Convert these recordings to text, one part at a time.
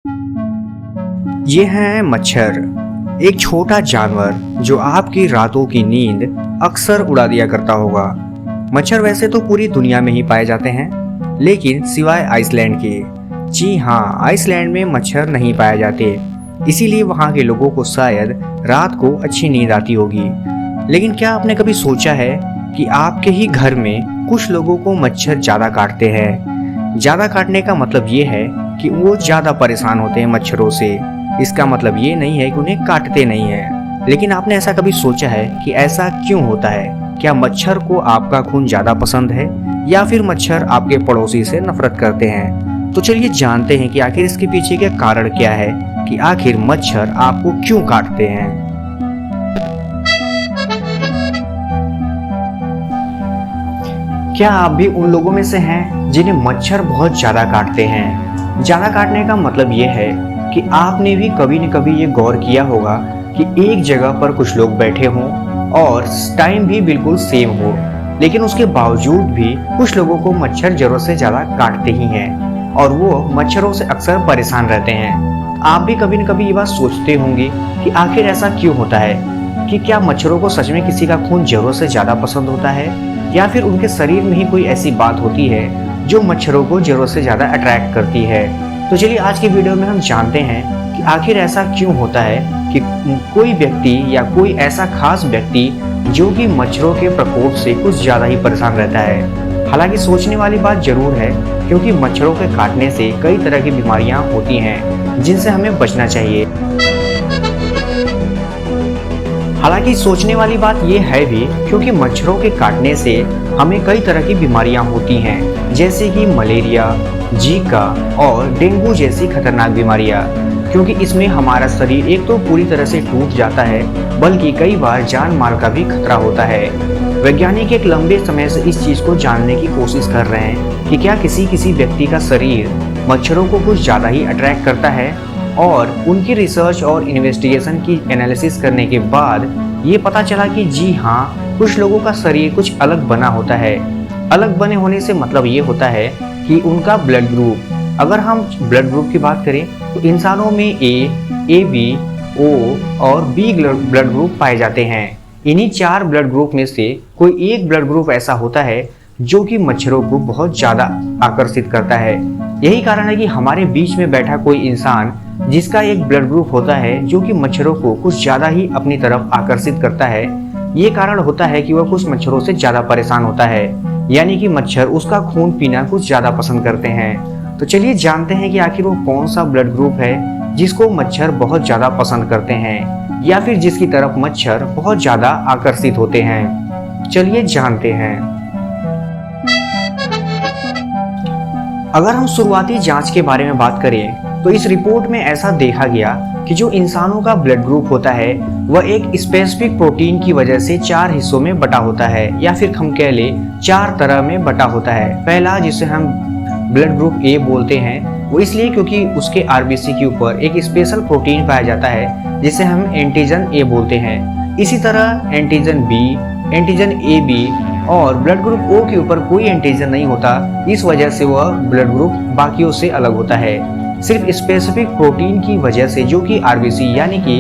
ये है मच्छर, एक छोटा जानवर जो आपकी रातों की नींद अक्सर उड़ा दिया करता होगा। मच्छर वैसे तो पूरी दुनिया में ही पाए जाते हैं, लेकिन सिवाय आइसलैंड के। जी हाँ, आइसलैंड में मच्छर नहीं पाए जाते, इसीलिए वहाँ के लोगों को शायद रात को अच्छी नींद आती होगी। लेकिन क्या आपने कभी सोचा है कि आपके ही घर में कुछ लोगों को मच्छर ज़्यादा काटते हैं? ज़्यादा काटने का मतलब ये है कि वो ज़्यादा परेशान होते हैं मच्छरों से। इसका मतलब ये नहीं है कि उन्हें काटते नहीं हैं। लेकिन आपने ऐसा कभी सोचा है कि ऐसा क्यों होता है? क्या मच्छर को आपका खून ज़्यादा पसंद है या फिर मच्छर आपके पड़ोसी से नफरत करते हैं? तो चलिए जानते हैं कि आखिर इसके पीछे का कारण क्या है, कि आखिर मच्छर आपको क्यों काटते हैं। क्या आप भी उन लोगों में से हैं जिन्हें मच्छर बहुत ज़्यादा काटते हैं? ज़्यादा काटने का मतलब ये है कि आपने भी कभी न कभी ये गौर किया होगा कि एक जगह पर कुछ लोग बैठे हों और टाइम भी बिल्कुल सेम हो, लेकिन उसके बावजूद भी कुछ लोगों को मच्छर ज़रूरत से ज़्यादा काटते ही हैं और वो मच्छरों से अक्सर परेशान रहते हैं। आप भी कभी न कभी ये बात सोचते होंगे कि आखिर ऐसा क्यों होता है, कि क्या मच्छरों को सच में किसी का खून ज़रूरत से ज़्यादा पसंद होता है या फिर उनके शरीर में ही कोई ऐसी बात होती है जो मच्छरों को ज़रूरत से ज़्यादा अट्रैक्ट करती है। तो चलिए आज की वीडियो में हम जानते हैं कि आखिर ऐसा क्यों होता है कि कोई व्यक्ति या कोई ऐसा खास व्यक्ति जो कि मच्छरों के प्रकोप से कुछ ज़्यादा ही परेशान रहता है। हालांकि सोचने वाली बात जरूर है, क्योंकि मच्छरों के काटने से कई तरह की बीमारियां होती हैं जिनसे हमें बचना चाहिए। हालांकि सोचने वाली बात यह है भी, क्योंकि मच्छरों के काटने से हमें कई तरह की बीमारियां होती हैं, जैसे कि मलेरिया, जीका और डेंगू जैसी खतरनाक बीमारियां। क्योंकि इसमें हमारा शरीर एक तो पूरी तरह से टूट जाता है, बल्कि कई बार जान माल का भी खतरा होता है। वैज्ञानिक एक लंबे समय से इस चीज को जानने की कोशिश कर रहे हैं कि क्या किसी व्यक्ति का शरीर मच्छरों को कुछ ज्यादा ही अट्रैक्ट करता है, और उनकी रिसर्च और इन्वेस्टिगेशन की एनालिसिस करने के बाद ये पता चला कि जी हाँ, कुछ लोगों का शरीर कुछ अलग बना होता है। अलग बने होने से मतलब ये होता है कि उनका ब्लड ग्रुप, अगर हम ब्लड ग्रुप की बात करें तो इंसानों में ए बी, ओ और बी ब्लड ग्रुप पाए जाते हैं। इन्हीं 4 ब्लड ग्रुप में से कोई एक ब्लड ग्रुप ऐसा होता है जो कि मच्छरों को बहुत ज़्यादा आकर्षित करता है। यही कारण है कि हमारे बीच में बैठा कोई इंसान जिसका एक ब्लड ग्रुप होता है जो कि मच्छरों को कुछ ज़्यादा ही अपनी तरफ आकर्षित करता है, ये कारण होता है कि वह कुछ मच्छरों से ज़्यादा परेशान होता है, यानी कि मच्छर उसका खून पीना कुछ ज़्यादा पसंद करते हैं। तो चलिए जानते हैं कि आखिर वो कौन सा ब्लड ग्रुप है जिसको मच्छर बहुत ज़्यादा पसंद करते हैं, या फिर जिसकी तरफ मच्छर बहुत ज़्यादा आकर्षित होते हैं। चलिए जानते हैं। अगर हम शुरुआती जांच के बारे में बात करें तो इस रिपोर्ट में ऐसा देखा गया कि जो इंसानों का ब्लड ग्रुप होता है वह एक स्पेसिफिक प्रोटीन की वजह से 4 हिस्सों में बटा होता है, या फिर हम कह लें 4 तरह में बटा होता है। पहला, जिसे हम ब्लड ग्रुप ए बोलते हैं, वो इसलिए क्योंकि उसके आरबीसी के ऊपर एक स्पेशल प्रोटीन पाया जाता है जिसे हम एंटीजन ए बोलते हैं। इसी तरह antigen B, antigen A B और ब्लड ग्रुप ओ के ऊपर कोई एंटीजन नहीं होता, इस वजह से वह ब्लड ग्रुप बाकियों से अलग होता है। सिर्फ स्पेसिफिक प्रोटीन की वजह से जो कि आरबीसी यानी कि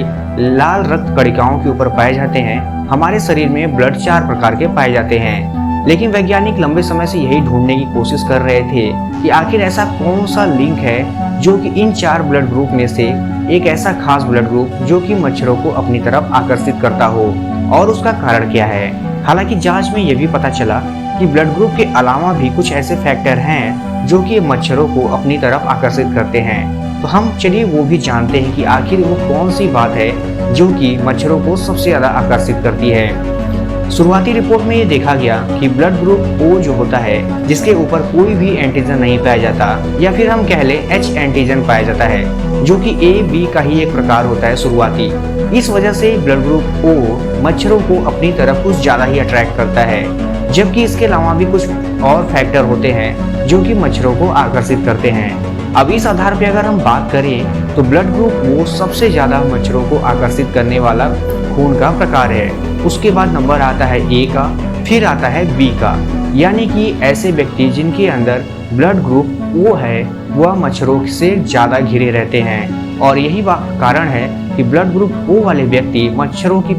लाल रक्त कणिकाओं के ऊपर पाए जाते हैं, हमारे शरीर में ब्लड 4 प्रकार के पाए जाते हैं। लेकिन वैज्ञानिक लंबे समय से यही ढूंढने की कोशिश कर रहे थे कि आखिर ऐसा कौन सा लिंक है जो कि इन 4 ब्लड ग्रुप में से एक ऐसा खास ब्लड ग्रुप जो कि मच्छरों को अपनी तरफ आकर्षित करता हो, और उसका कारण क्या है। हालांकि जांच में यह भी पता चला कि ब्लड ग्रुप के अलावा भी कुछ ऐसे फैक्टर हैं जो कि मच्छरों को अपनी तरफ आकर्षित करते हैं। तो हम चलिए वो भी जानते हैं कि आखिर वो कौन सी बात है जो कि मच्छरों को सबसे ज़्यादा आकर्षित करती है। शुरुआती रिपोर्ट में ये देखा गया कि ब्लड ग्रुप ओ जो होता है, जिसके ऊपर कोई भी एंटीजन नहीं पाया जाता, या फिर हम कह लें एच एंटीजन पाया जाता है, जो कि ए बी का ही एक प्रकार होता है शुरुआती। इस वजह से ब्लड ग्रुप ओ मच्छरों को अपनी तरफ कुछ ज़्यादा ही अट्रैक्ट करता है, जबकि इसके अलावा भी कुछ और फैक्टर होते हैं जो कि मच्छरों को आकर्षित करते हैं। अब इस आधार पर अगर हम बात करें तो ब्लड ग्रुप वो सबसे ज़्यादा मच्छरों को आकर्षित करने वाला खून का प्रकार है। उसके बाद नंबर आता है ए का, फिर आता है बी का, यानी कि ऐसे व्यक्ति जिनके अंदर ब्लड ग्रुप ओ है वह मच्छरों से ज़्यादा घिरे रहते हैं और यही कारण है कि ब्लड ग्रुप ओ वाले व्यक्ति मच्छरों की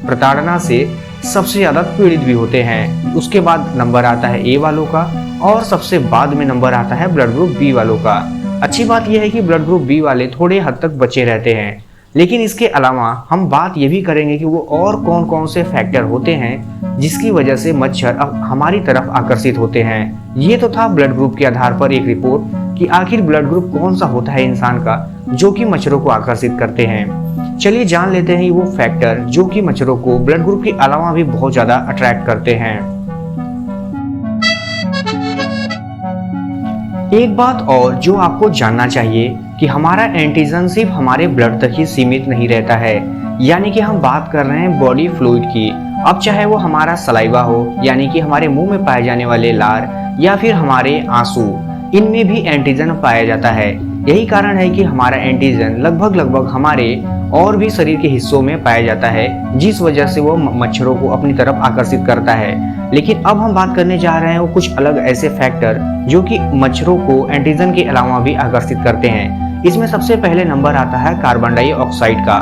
प्रताड़ना से सबसे ज़्यादा पीड़ित भी होते हैं। उसके बाद नंबर आता है ए वालों का और सबसे बाद में नंबर आता है ब्लड ग्रुप बी वालों का। अच्छी बात यह है कि ब्लड ग्रुप बी वाले थोड़े हद तक बचे रहते हैं, लेकिन इसके अलावा हम बात ये भी करेंगे कि वो और कौन कौन से फैक्टर होते हैं जिसकी वजह से मच्छर अब हमारी तरफ आकर्षित होते हैं। ये तो था ब्लड ग्रुप के आधार पर एक रिपोर्ट कि आखिर ब्लड ग्रुप कौन सा होता है इंसान का जो कि मच्छरों को आकर्षित करते हैं। चलिए जान लेते हैं वो फैक्टर जो कि मच्छरों को ब्लड ग्रुप के अलावा भी बहुत ज्यादा अट्रैक्ट करते हैं। एक बात और जो आपको जानना चाहिए कि हमारा एंटीजन सिर्फ हमारे ब्लड तक ही सीमित नहीं रहता है, यानी कि हम बात कर रहे हैं बॉडी फ्लूइड की। अब चाहे वो हमारा सलाइवा हो, यानी कि हमारे मुंह में पाए जाने वाले लार, या फिर हमारे आंसू, इनमें भी एंटीजन पाया जाता है। यही कारण है कि हमारा एंटीजन लगभग हमारे और भी शरीर के हिस्सों में पाया जाता है, जिस वजह से वो मच्छरों को अपनी तरफ आकर्षित करता है। लेकिन अब हम बात करने जा रहे हैं वो कुछ अलग ऐसे फैक्टर जो कि मच्छरों को एंटीजन के अलावा भी आकर्षित करते हैं। इसमें सबसे पहले नंबर आता है कार्बन डाइऑक्साइड का।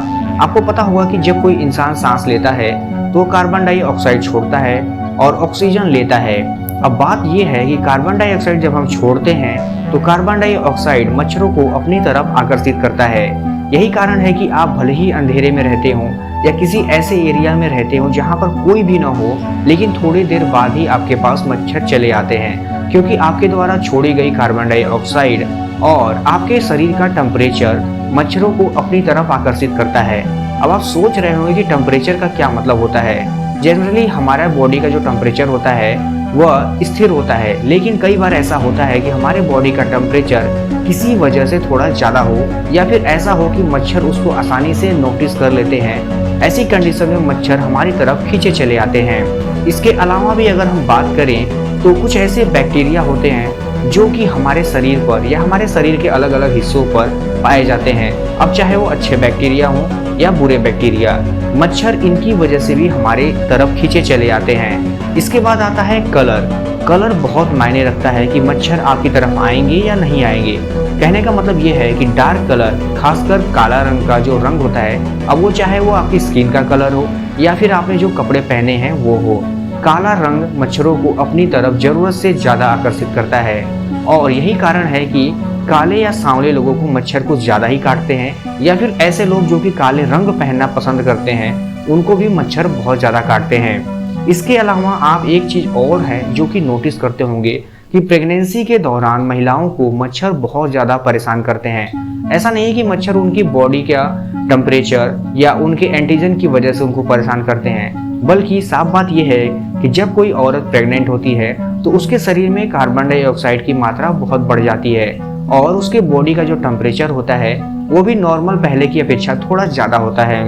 आपको पता होगा कि जब कोई इंसान सांस लेता है तो कार्बन डाइऑक्साइड छोड़ता है और ऑक्सीजन लेता है। अब बात यह है कि कार्बन डाइऑक्साइड जब हम छोड़ते हैं तो कार्बन डाइऑक्साइड मच्छरों को अपनी तरफ आकर्षित करता है। यही कारण है कि आप भले ही अंधेरे में रहते हो या किसी ऐसे एरिया में रहते हो जहां पर कोई भी ना हो, लेकिन थोड़ी देर बाद ही आपके पास मच्छर चले आते हैं, क्योंकि आपके द्वारा छोड़ी गई कार्बन डाइऑक्साइड और आपके शरीर का टेम्परेचर मच्छरों को अपनी तरफ आकर्षित करता है। अब आप सोच रहे होंगे कि टेम्परेचर का क्या मतलब होता है। जनरली हमारा बॉडी का जो टेम्परेचर होता है वह स्थिर होता है, लेकिन कई बार ऐसा होता है कि हमारे बॉडी का टेम्परेचर किसी वजह से थोड़ा ज़्यादा हो या फिर ऐसा हो कि मच्छर उसको आसानी से नोटिस कर लेते हैं। ऐसी कंडीशन में मच्छर हमारी तरफ खींचे चले आते हैं। इसके अलावा भी अगर हम बात करें तो कुछ ऐसे बैक्टीरिया होते हैं जो कि हमारे शरीर पर या हमारे शरीर के अलग अलग हिस्सों पर पाए जाते हैं। अब चाहे वो अच्छे बैक्टीरिया हों या बुरे बैक्टीरिया, मच्छर इनकी वजह से भी हमारे तरफ खींचे चले आते हैं। इसके बाद आता है कलर। कलर बहुत मायने रखता है कि मच्छर आपकी तरफ आएंगे या नहीं आएंगे। कहने का मतलब ये है कि डार्क कलर, खासकर काला रंग का जो रंग होता है, अब वो चाहे वो आपकी स्किन का कलर हो या फिर आपने जो कपड़े पहने हैं वो हो, काला रंग मच्छरों को अपनी तरफ जरूरत से ज़्यादा आकर्षित करता है। और यही कारण है कि काले या सांवले लोगों को मच्छर कुछ ज़्यादा ही काटते हैं, या फिर ऐसे लोग जो कि काले रंग पहनना पसंद करते हैं उनको भी मच्छर बहुत ज़्यादा काटते हैं। इसके अलावा आप एक चीज़ और है जो कि नोटिस करते होंगे कि प्रेगनेंसी के दौरान महिलाओं को मच्छर बहुत ज़्यादा परेशान करते हैं। ऐसा नहीं कि मच्छर उनकी बॉडी का टेम्परेचर या उनके एंटीजन की वजह से उनको परेशान करते हैं, बल्कि साफ बात यह है कि जब कोई औरत प्रेग्नेंट होती है तो उसके शरीर में कार्बन डाइऑक्साइड की मात्रा बहुत बढ़ जाती है और उसके बॉडी का जो टेम्परेचर होता है वो भी नॉर्मल पहले की अपेक्षा थोड़ा ज़्यादा होता है।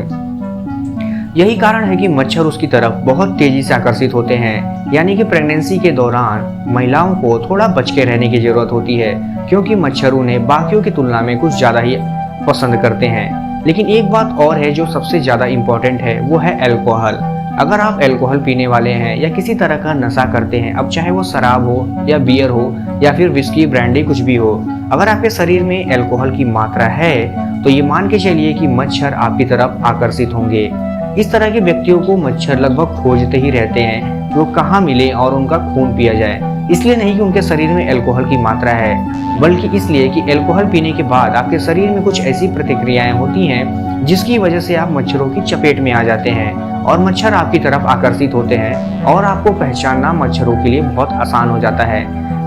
यही कारण है कि मच्छर उसकी तरफ बहुत तेजी से आकर्षित होते हैं। यानी कि प्रेगनेंसी के दौरान महिलाओं को थोड़ा बच के रहने की जरूरत होती है, क्योंकि मच्छर उन्हें बाकियों की तुलना में कुछ ज़्यादा ही पसंद करते हैं। लेकिन एक बात और है जो सबसे ज़्यादा इम्पोर्टेंट है, वो है अल्कोहल। अगर आप अल्कोहल पीने वाले हैं या किसी तरह का नशा करते हैं, अब चाहे वो शराब हो या बियर हो या फिर विस्की, ब्रांडी, कुछ भी हो, अगर आपके शरीर में अल्कोहल की मात्रा है तो ये मान के चलिए कि मच्छर आपकी तरफ आकर्षित होंगे। इस तरह के व्यक्तियों को मच्छर लगभग खोजते ही रहते हैं कि वो कहाँ मिले और उनका खून पिया जाए। इसलिए नहीं कि उनके शरीर में अल्कोहल की मात्रा है, बल्कि इसलिए कि अल्कोहल पीने के बाद आपके शरीर में कुछ ऐसी प्रतिक्रियाएं होती हैं जिसकी वजह से आप मच्छरों की चपेट में आ जाते हैं और मच्छर आपकी तरफ आकर्षित होते हैं और आपको पहचानना मच्छरों के लिए बहुत आसान हो जाता है।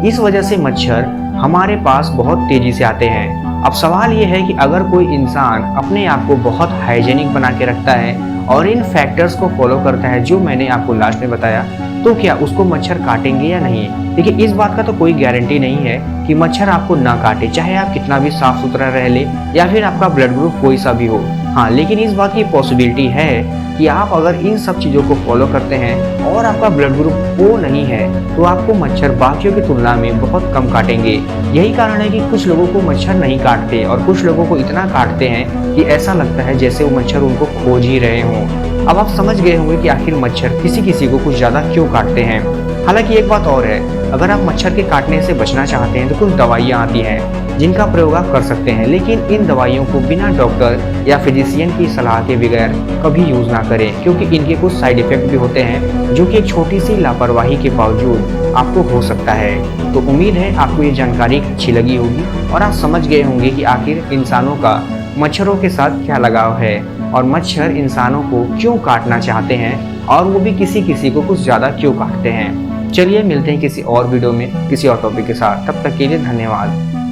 इस वजह से मच्छर हमारे पास बहुत तेजी से आते हैं। अब सवाल ये है कि अगर कोई इंसान अपने आप को बहुत हाइजेनिक बना के रखता है और इन फैक्टर्स को फॉलो करता है जो मैंने आपको लास्ट में बताया, तो क्या उसको मच्छर काटेंगे या नहीं? देखिए, इस बात का तो कोई गारंटी नहीं है कि मच्छर आपको ना काटे, चाहे आप कितना भी साफ सुथरा रह ले या फिर आपका ब्लड ग्रुप कोई सा भी हो। हाँ, लेकिन इस बात की पॉसिबिलिटी है कि आप अगर इन सब चीज़ों को फॉलो करते हैं और आपका ब्लड ग्रुप ओ नहीं है तो आपको मच्छर बाकियों की तुलना में बहुत कम काटेंगे। यही कारण है कि कुछ लोगों को मच्छर नहीं काटते और कुछ लोगों को इतना काटते हैं कि ऐसा लगता है जैसे वो मच्छर उनको खोज ही रहे हों। अब आप समझ गए होंगे कि आखिर मच्छर किसी किसी को कुछ ज़्यादा क्यों काटते हैं। हालांकि एक बात और है, अगर आप मच्छर के काटने से बचना चाहते हैं तो कुछ दवाइयाँ आती हैं जिनका प्रयोग आप कर सकते हैं, लेकिन इन दवाइयों को बिना डॉक्टर या फिजिशियन की सलाह के बगैर कभी यूज़ ना करें, क्योंकि इनके कुछ साइड इफ़ेक्ट भी होते हैं जो कि एक छोटी सी लापरवाही के बावजूद आपको हो सकता है। तो उम्मीद है आपको ये जानकारी अच्छी लगी होगी और आप समझ गए होंगे कि आखिर इंसानों का मच्छरों के साथ क्या लगाव है और मच्छर इंसानों को क्यों काटना चाहते हैं और वो भी किसी किसी को कुछ ज़्यादा क्यों काटते हैं। चलिए मिलते हैं किसी और वीडियो में किसी और टॉपिक के साथ, तब तक के लिए धन्यवाद।